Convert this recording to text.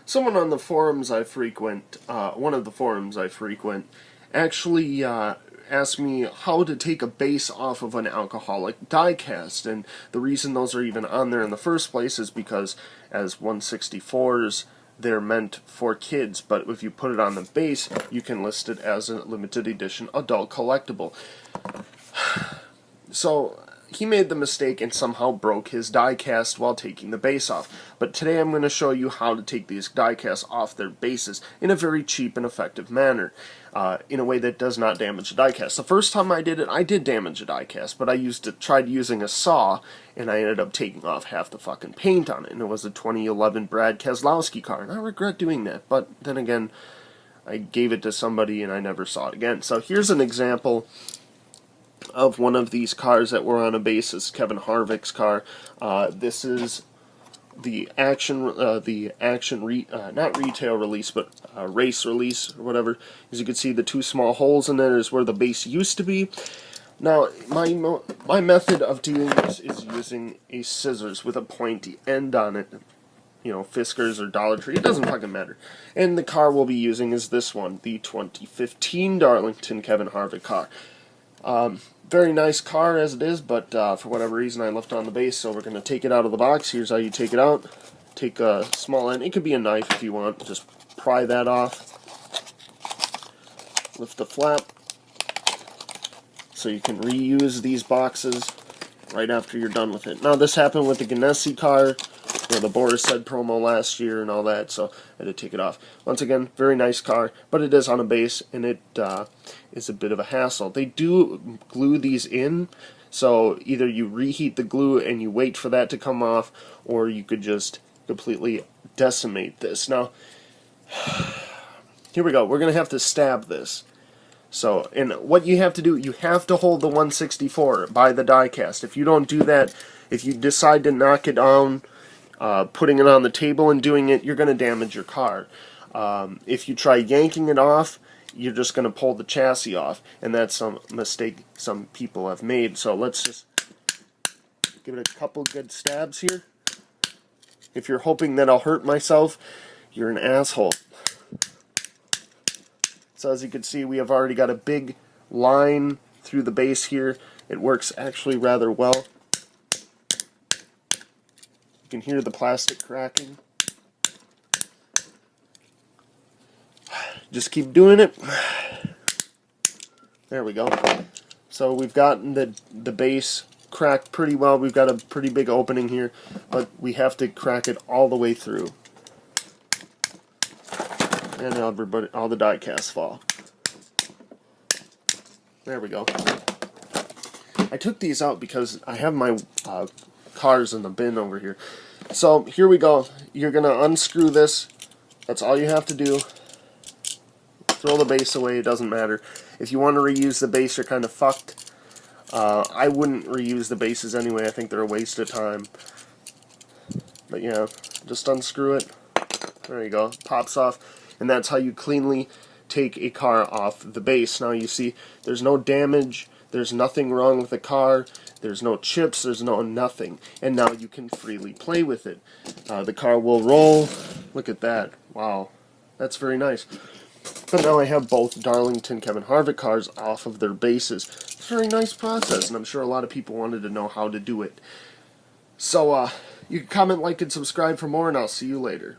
Someone on the forums I frequent, one of the forums I frequent, actually asked me how to take a base off of an alcoholic diecast, and the reason those are even on there in the first place is because as 164s, they're meant for kids, but if you put it on the base, you can list it as a limited edition adult collectible. So he made the mistake and somehow broke his diecast while taking the base off. But today I'm going to show you how to take these diecasts off their bases in a very cheap and effective manner, in a way that does not damage the diecast. The first time I did it, I did damage a diecast, but I tried using a saw, and I ended up taking off half the fucking paint on it, and it was a 2011 Brad Keselowski car, and I regret doing that, but then again, I gave it to somebody and I never saw it again. So here's an example of one of these cars that were on a base. Is Kevin Harvick's car. This is the not retail release, but race release or whatever. As you can see, the two small holes in there is where the base used to be. Now, my method of doing this is using a scissors with a pointy end on it. You know, Fiskars or Dollar Tree, it doesn't fucking matter. And the car we'll be using is this one, the 2015 Darlington Kevin Harvick car. Very nice car as it is, but for whatever reason I left it on the base, so we're going to take it out of the box. Here's how you take it out. Take a small end. It could be a knife if you want. Just pry that off. Lift the flap. So you can reuse these boxes right after you're done with it. Now this happened with the Ganassi car, where the Boris said promo last year and all that, so I had to take it off. Once again, very nice car, but it is on a base, and it is a bit of a hassle. They do glue these in, so either you reheat the glue and you wait for that to come off, or you could just completely decimate this. Now, here we go. We're going to have to stab this. So, and what you have to do, you have to hold the 164 by the diecast. If you don't do that, if you decide to knock it down, putting it on the table and doing it, you're going to damage your car. If you try yanking it off, you're just going to pull the chassis off, and that's a mistake some people have made. So let's just give it a couple good stabs here. If you're hoping that I'll hurt myself, you're an asshole. So as you can see, we have already got a big line through the base here. It works actually rather well. You can hear the plastic cracking. Just keep doing it. There we go. So we've gotten the base cracked pretty well. We've got a pretty big opening here, but we have to crack it all the way through. And all the die casts fall. There we go. I took these out because I have my cars in the bin over here. So here we go. You're going to unscrew this. That's all you have to do. Throw the base away, it doesn't matter. If you want to reuse the base, you're kind of fucked. I wouldn't reuse the bases anyway. I think they're a waste of time. But yeah, just unscrew it. There you go. Pops off. And that's how you cleanly take a car off the base. Now you see there's no damage. There's nothing wrong with the car. There's no chips. There's no nothing. And now you can freely play with it. The car will roll. Look at that. Wow. That's very nice. But now I have both Darlington Kevin Harvick cars off of their bases. It's a very nice process, and I'm sure a lot of people wanted to know how to do it. So, you can comment, like, and subscribe for more, and I'll see you later.